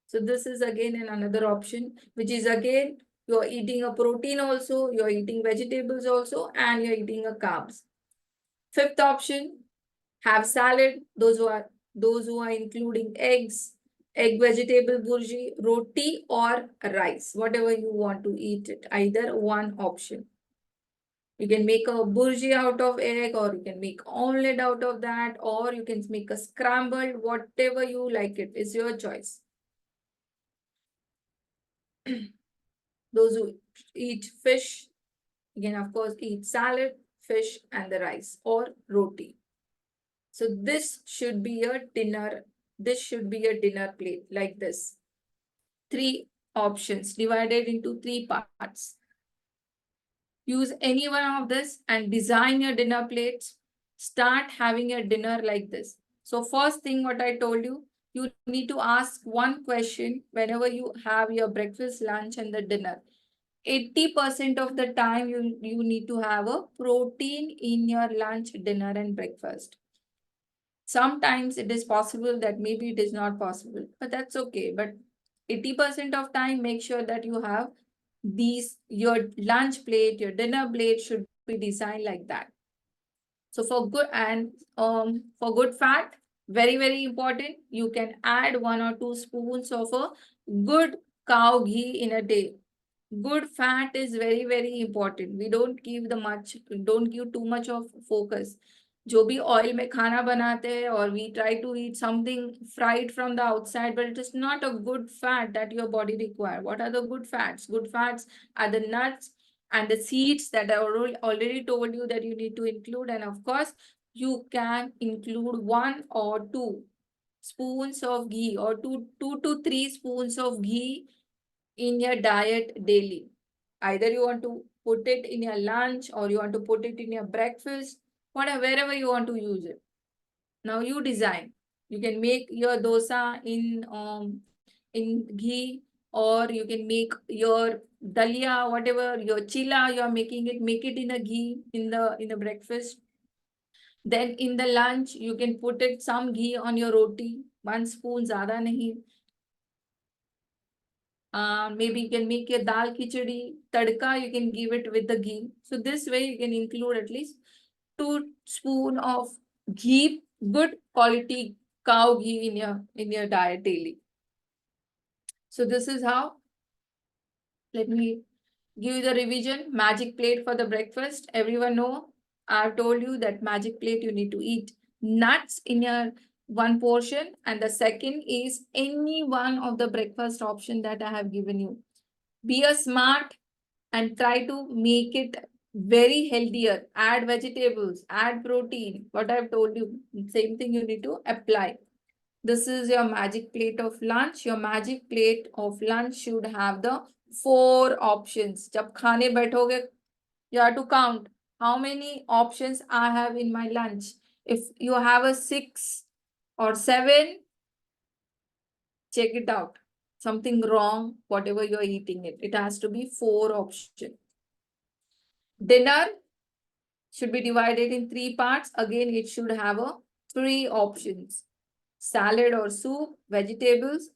So this is again another option, which is again, you're eating a protein also, you're eating vegetables also, and you're eating a carbs. Fifth option, have salad. Those who are including eggs, egg vegetable bhurji, roti or rice, whatever you want to eat it, either one option. You can make a bhurji out of egg, or you can make omelette out of that, or you can make a scrambled, whatever you like it. It's your choice. Those who eat fish, you can of course eat salad, fish, and the rice or roti. So this should be a dinner. This should be a dinner plate like this. 3 options divided into 3 parts. Use any one of this and design your dinner plates. Start having your dinner like this. So first thing what I told you, you need to ask one question whenever you have your breakfast, lunch, and the dinner. 80% of the time you need to have a protein in your lunch, dinner, and breakfast. Sometimes it is possible that maybe it is not possible, but that's okay. But 80% of time, make sure that you have your lunch plate, your dinner plate should be designed like that. So for good fat, very, very important, you can add 1 or 2 spoons of a good cow ghee in a day. Good fat is very, very important. We don't give too much of focus. जो भी oil में खाना बनाते हैं, or we try to eat something fried from the outside, but it is not a good fat that your body require. What are the good fats? Good fats are the nuts and the seeds that I already told you that you need to include. And of course, you can include 1 or 2 spoons of ghee, or 2 to 3 spoons of ghee in your diet daily. Either you want to put it in your lunch, or you want to put it in your breakfast, wherever you want to use it. Now you design. You can make your dosa in ghee, or you can make your dalia, whatever your chila you are making it, make it in a ghee in the breakfast. Then in the lunch, you can put it some ghee on your roti, 1 spoon, zyada nahi. Maybe you can make your dal khichdi, tadka, you can give it with the ghee. So this way you can include at least 2 spoon of ghee, good quality cow ghee in your diet daily. So this is how. Let me give you the revision. Magic plate for the breakfast. Everyone know, I've told you that magic plate you need to eat nuts in your 1 portion, and the second is any one of the breakfast option that I have given you. Be a smart and try to make it very healthier. Add vegetables, add protein. What I've told you, same thing you need to apply. This is your magic plate of lunch. Your magic plate of lunch should have the 4 options. जब खाने बैठोगे, you have to count how many options I have in my lunch. If you have a 6 or 7, check it out. Something wrong, whatever you're eating it. It has to be 4 option. Dinner should be divided in 3 parts. Again, it should have a 3 options. Salad or soup, vegetables,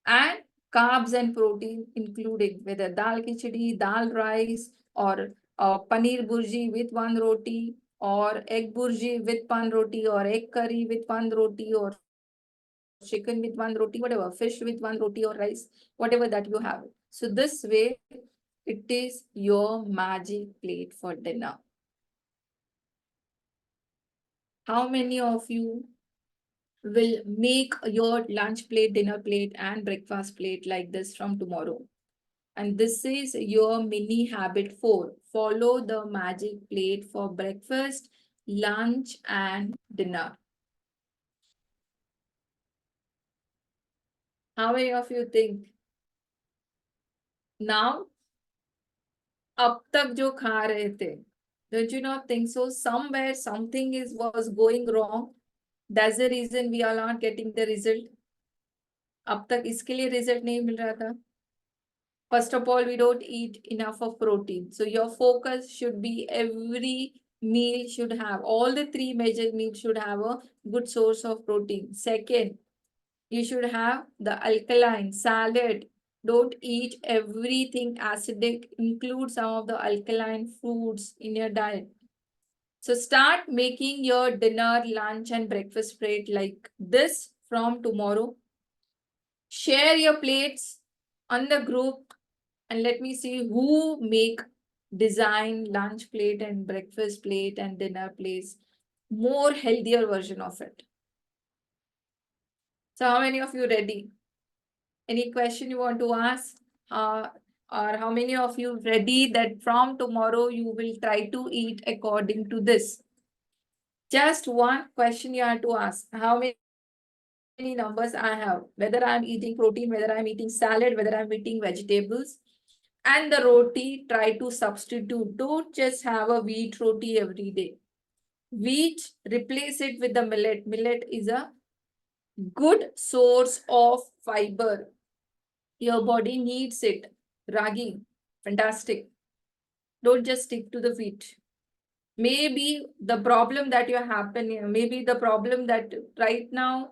and carbs and protein, including whether dal khichdi, dal rice, or paneer burji with 1 roti, or egg burji with 1 roti, or egg curry with 1 roti, or chicken with 1 roti, whatever, fish with 1 roti or rice, whatever that you have. So this way, it is your magic plate for dinner. How many of you will make your lunch plate, dinner plate, and breakfast plate like this from tomorrow? And this is your mini habit 4. Follow the magic plate for breakfast, lunch, and dinner. How many of you think? Now, अब तक जो खा रहे थे, don't you not think so? Somewhere something was going wrong. That's the reason we are not getting the result. अब तक इसके लिए result नहीं मिल रहा था. First of all, we don't eat enough of protein. So your focus should be every meal should have, all the 3 major meals should have a good source of protein. Second, you should have the alkaline salad. Don't eat everything acidic. Include some of the alkaline foods in your diet. So start making your dinner, lunch, and breakfast plate like this from tomorrow. Share your plates on the group and let me see who make design lunch plate and breakfast plate and dinner plates more healthier version of it. So how many of you ready? Any question you want to ask? Or how many of you ready that from tomorrow you will try to eat according to this? Just one question you have to ask. How many numbers I have? Whether I'm eating protein, whether I'm eating salad, whether I'm eating vegetables. And the roti, try to substitute. Don't just have a wheat roti every day. Wheat, replace it with the millet. Millet is a good source of fiber. Your body needs it. Ragi, fantastic. Don't just stick to the wheat. Maybe the problem that you're happening, maybe the problem that right now,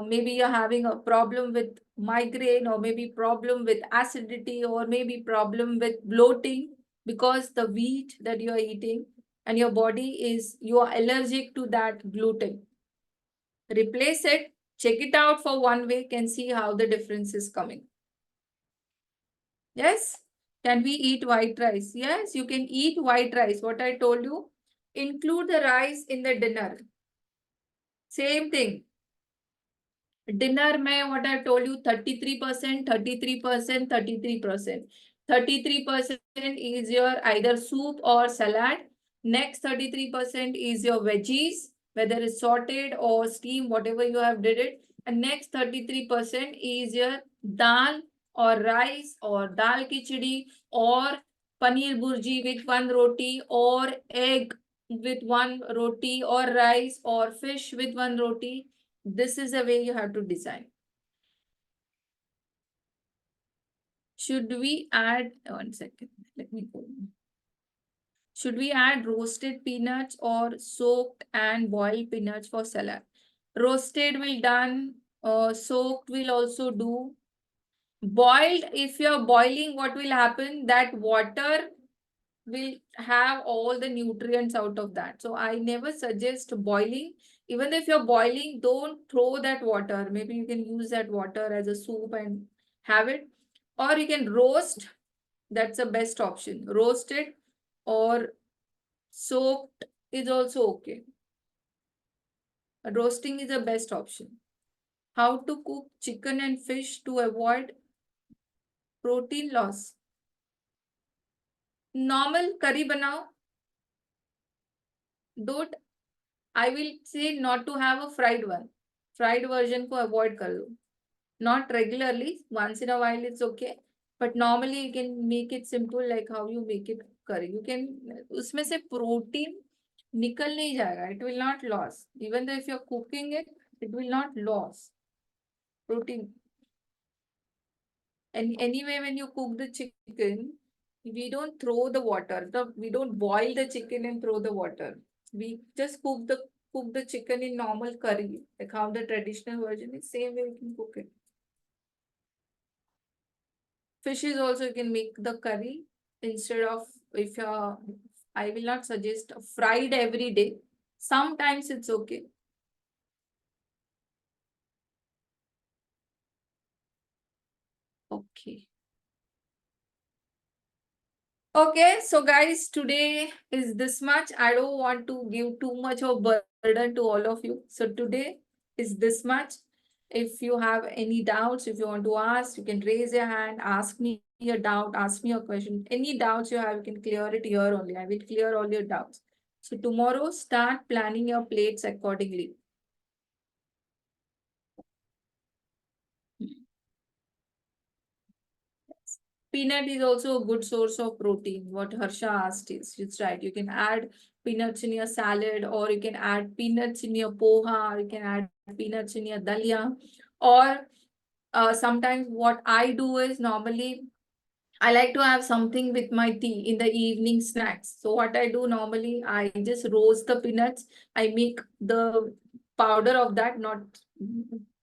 maybe you're having a problem with migraine, or maybe problem with acidity, or maybe problem with bloating because the wheat that you're eating and your body is, you are allergic to that gluten. Replace it, check it out for 1 week and see how the difference is coming. Yes? Can we eat white rice? Yes, you can eat white rice. What I told you, include the rice in the dinner. Same thing. Dinner mein, what I told you, 33%, 33%, 33%. 33% is your either soup or salad. Next 33% is your veggies, whether it's sauteed or steamed, whatever you have did it. And next 33% is your dal or rice or dal khichdi or paneer burji with 1 roti, or egg with 1 roti, or rice or fish with 1 roti. This is the way you have to design. Should we add, 1 second, let me go. Should we add roasted peanuts or soaked and boiled peanuts for salad? Roasted will done, soaked will also do. Boiled, if you're boiling, what will happen? That water will have all the nutrients out of that. So I never suggest boiling. Even if you're boiling, don't throw that water. Maybe you can use that water as a soup and have it. Or you can roast. That's the best option. Roasted or soaked is also okay. Roasting is the best option. How to cook chicken and fish to avoid protein loss? Normal curry banao. Don't, I will say not to have a fried one. Fried version ko avoid kar lo. Not regularly, once in a while it's okay. But normally you can make it simple like how you make it curry. You can, usme se protein निकल नहीं जाएगा. It will not lose. Even though if you're cooking it, it will not lose protein. And anyway, when you cook the chicken, we don't throw the water. We don't boil the chicken and throw the water. We just cook the chicken in normal curry, like how the traditional version is. Same way you can cook it. Fish is also you can make the curry instead of if you're. I will not suggest fried every day. Sometimes it's okay. Okay. Okay, so guys, today is this much. I don't want to give too much of burden to all of you. So today is this much. If you have any doubts, if you want to ask, you can raise your hand, ask me your doubt, ask me your question. Any doubts you have, you can clear it here only. I will clear all your doubts. So tomorrow, start planning your plates accordingly. Peanut is also a good source of protein. What Harsha asked is, it's right. You can add peanuts in your salad, or you can add peanuts in your poha, or you can add peanuts in your dalia. Or sometimes what I do is normally I like to have something with my tea in the evening snacks. So what I do normally, I just roast the peanuts. I make the powder of that, not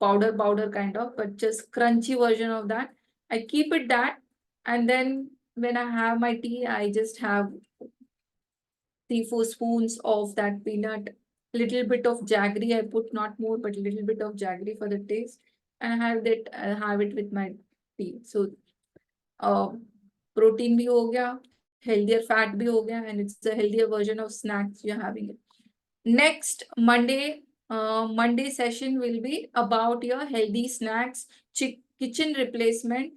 powder kind of, but just crunchy version of that. I keep it that, and then when I have my tea, I just have 3-4 spoons of that peanut, little bit of jaggery. I put not more, but little bit of jaggery for the taste, and I have it with my tea. So protein भी हो गया, healthier fat भी हो गया, and it's a healthier version of snacks you're having it. Next Monday session will be about your healthy snacks, kitchen replacement,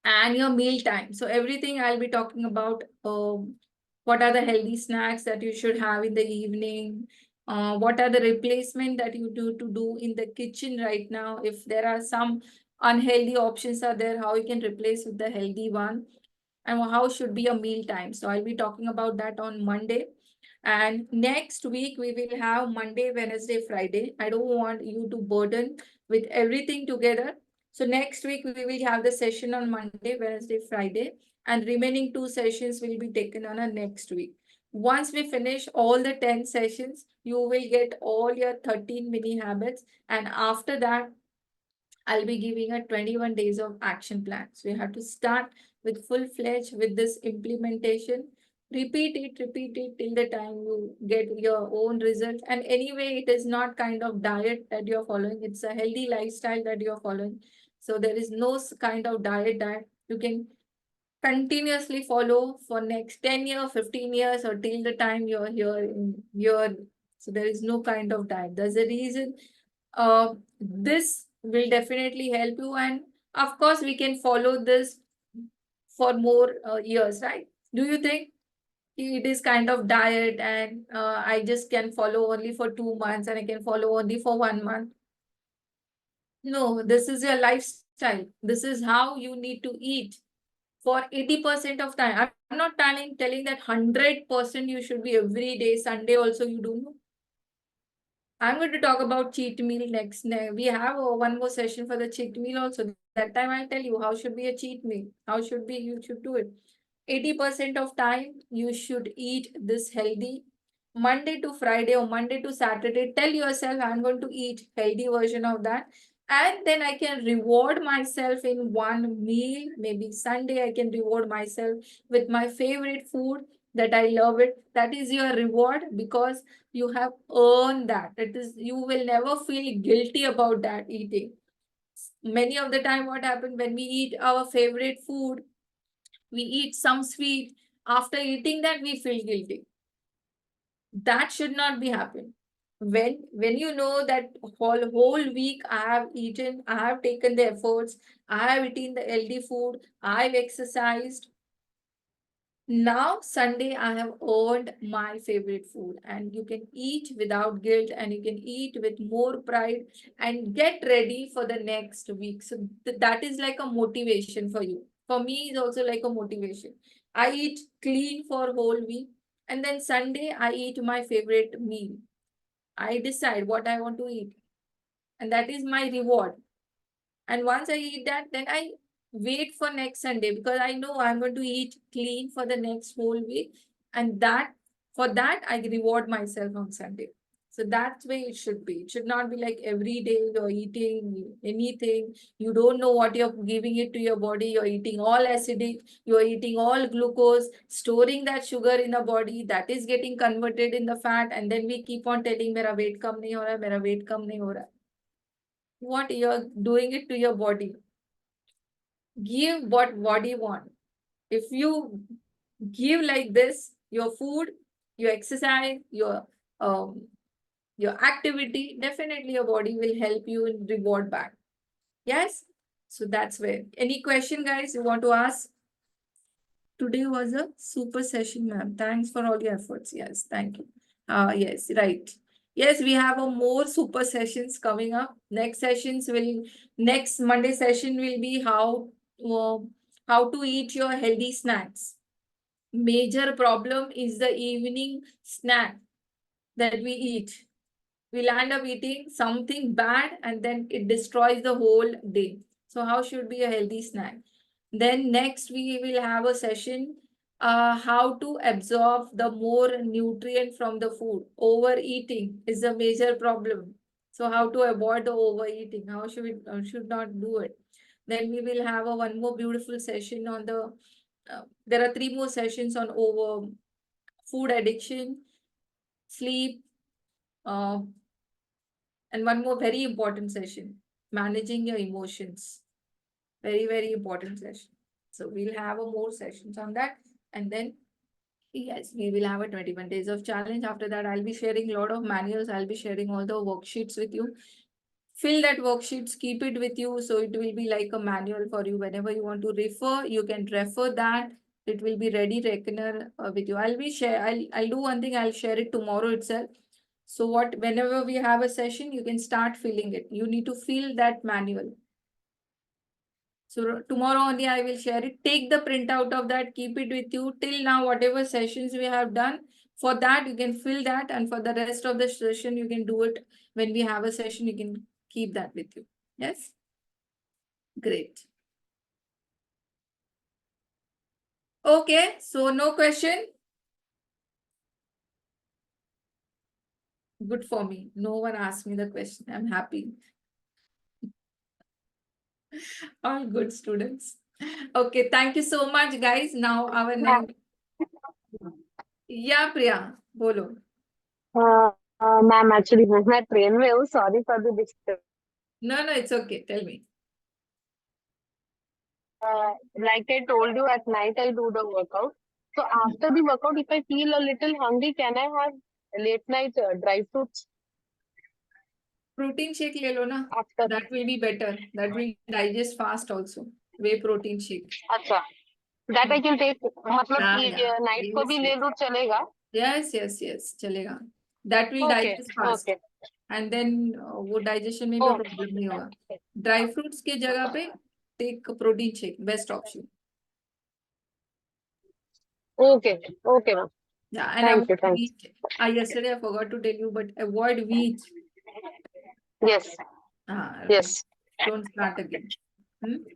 and your meal time. So everything I'll be talking about. What are the healthy snacks that you should have in the evening? What are the replacement that you do in the kitchen right now? If there are some unhealthy options are there, how you can replace with the healthy one, and how should be a meal time. So I'll be talking about that on Monday. And next week we will have Monday, Wednesday, Friday. I don't want you to burden with everything together. So next week we will have the session on Monday, Wednesday, Friday, and remaining 2 sessions will be taken on a next week. Once we finish all the 10 sessions, you will get all your 13 mini habits. And after that, I'll be giving a 21 days of action plan. So you have to start with full-fledged with this implementation. Repeat it till the time you get your own result. And anyway, it is not kind of diet that you're following. It's a healthy lifestyle that you're following. So there is no kind of diet that you can continuously follow for next 10 years, 15 years, or till the time you're here in your. So there is no kind of diet. There's a reason. This will definitely help you, and of course we can follow this for more years, right? Do you think it is kind of diet and I just can follow only for 2 months and I can follow only for 1 month? No, this is your lifestyle. This is how you need to eat for 80% of time. I'm not telling that 100% you should be every day. Sunday also you do. No. I'm going to talk about cheat meal next. We have one more session for the cheat meal also. That time I'll tell you how should be a cheat meal. How should be you should do it. 80% of time you should eat this healthy. Monday to Friday or Monday to Saturday, tell yourself I'm going to eat healthy version of that. And then I can reward myself in one meal. Maybe Sunday I can reward myself with my favorite food that I love it. That is your reward because you have earned that. It is you will never feel guilty about that eating. Many of the time, what happens when we eat our favorite food, we eat some sweet. After eating that, we feel guilty. That should not be happen. When you know that whole week I have eaten, I have taken the efforts, I have eaten the healthy food, I've exercised. Now, Sunday, I have earned my favorite food, and you can eat without guilt and you can eat with more pride and get ready for the next week. So, that is like a motivation for you. For me, it's also like a motivation. I eat clean for whole week, And then Sunday, I eat my favorite meal. I decide what I want to eat. And that is my reward. And once I eat that, then I wait for next Sunday because I know I'm going to eat clean for the next whole week. And that for that, I reward myself on Sunday. So that's way it should be. It should not be like every day you're eating anything. You don't know what you're giving it to your body. You're eating all acidic. You're eating all glucose, storing that sugar in the body. That is getting converted in the fat. And then we keep on telling, मेरा weight कम नहीं हो रहा है, मेरा weight कम नहीं हो रहा है. What you're doing it to your body. Give what body want. If you give like this, your food, your exercise, your activity, definitely your body will help you in reward back. Yes? So that's where. Any question, guys, you want to ask? Today was a super session, ma'am. Thanks for all your efforts. Yes, thank you. Yes, right. Yes, we have a more super sessions coming up. Next Monday session will be how to eat your healthy snacks. Major problem is the evening snack that we eat. We'll end up eating something bad and then it destroys the whole day. So how should be a healthy snack? Then next we will have a session how to absorb the more nutrient from the food. Overeating is a major problem. So how to avoid the overeating? How should we should not do it? Then we will have one more beautiful session on the. There are 3 more sessions on over food addiction, sleep, and one more very important session, managing your emotions. Very, very important session. So we'll have more sessions on that. And then, yes, we will have a 21 days of challenge. After that, I'll be sharing a lot of manuals. I'll be sharing all the worksheets with you. Fill that worksheets, keep it with you. So it will be like a manual for you. Whenever you want to refer, you can refer that. It will be ready reckoner with you. I'll do one thing. I'll share it tomorrow itself. So whenever we have a session, you can start filling it. You need to fill that manual. So tomorrow only I will share it. Take the printout of that, keep it with you till now, whatever sessions we have done. For that, you can fill that, and for the rest of the session, you can do it. When we have a session, you can keep that with you. Yes? Great. Okay, so no question. Good for me. No one asked me the question. I'm happy. All good students. Okay, thank you so much, guys. Now our next. Yeah, Priya, bolo. Ma'am, actually, मैं train में हूँ. Sorry for the disturbance. No, it's okay. Tell me. Like I told you, at night I do the workout. So after the workout, if I feel a little hungry, can I have late night dry fruits Protein shake ले लो ना. after? That will be better. That will digest fast also. Whey protein shake. अच्छा, that I can take. मतलब Yeah. night को भी ले लूँ चलेगा? Yes, चलेगा. That will Okay, digest fast. okay. And then वो digestion में भी Oh. problem नहीं होगा. Dry fruits के जगह पे take protein shake. Best option. Okay, okay, ma'am. Yeah, and Thank you, avoid thanks. wheat. Yesterday I forgot to tell you, but avoid wheat. Yes, Okay. yes. Don't start again.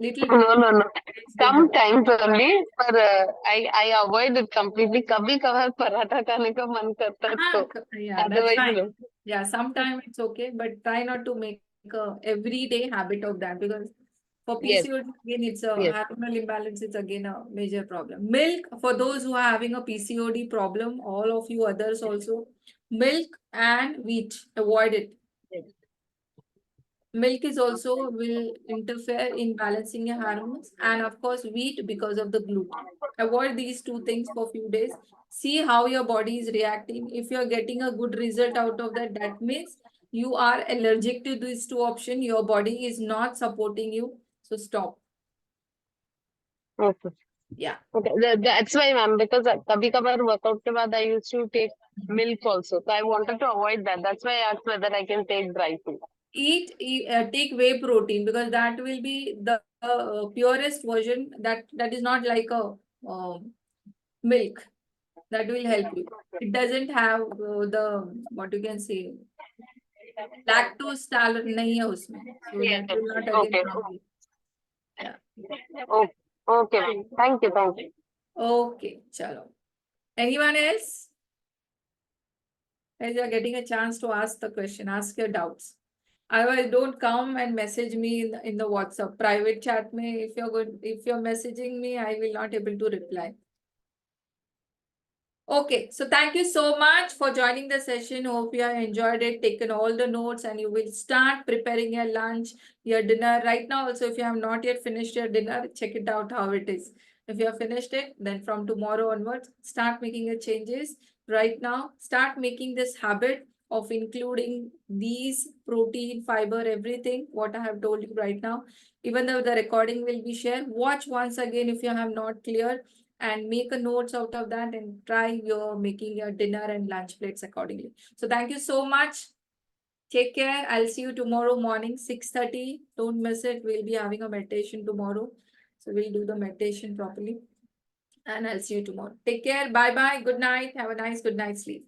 Little No. bit. Sometimes only, but I avoid it completely. कभी कभार पराठा खाने का मन करता है तो. Yeah, that's Otherwise, fine. no. Yeah, sometimes it's okay, but try not to make a everyday habit of that because for Yes. PCOD, again, it's a Yes. hormonal imbalance. It's again a major problem. Milk, for those who are having a PCOD problem, all of you others also, milk and wheat, avoid it. Yes. Milk is also will interfere in balancing your hormones, and of course wheat because of the gluten. Avoid these 2 things for a few days. See how your body is reacting. If you're getting a good result out of that, that means you are allergic to these 2 options. Your body is not supporting you. So stop. Okay. Yeah. Okay. That's why, ma'am, because कभी कभार workout के बाद I used to take milk also. So I wanted to avoid that. That's why I asked whether I can take dry food. Take whey protein because that will be the purest version that is not like a milk. That will help you. It doesn't have what you can say, lactose tolerant nahi hai usme. So Yes. that will not again Okay. harm you. Yeah. Okay. Okay. Ma'am. Thank you. Thank you. Okay, chalo. Anyone else? As you are getting a chance to ask the question, ask your doubts. Otherwise, don't come and message me in the WhatsApp private chat. If you're messaging me, I will not able to reply. Okay, so thank you so much for joining the session. Hope you have enjoyed it, taken all the notes, and you will start preparing your lunch, your dinner right now. Also, if you have not yet finished your dinner, check it out how it is. If you have finished it, then from tomorrow onwards, start making your changes right now. Start making this habit of including these protein, fiber, everything, what I have told you right now. Even though the recording will be shared, watch once again if you have not clear, and make a notes out of that and try your making your dinner and lunch plates accordingly. So thank you so much. Take care. I'll see you tomorrow morning, 6:30. Don't miss it. We'll be having a meditation tomorrow. So we'll do the meditation properly. And I'll see you tomorrow. Take care. Bye-bye. Good night. Have a nice good night sleep.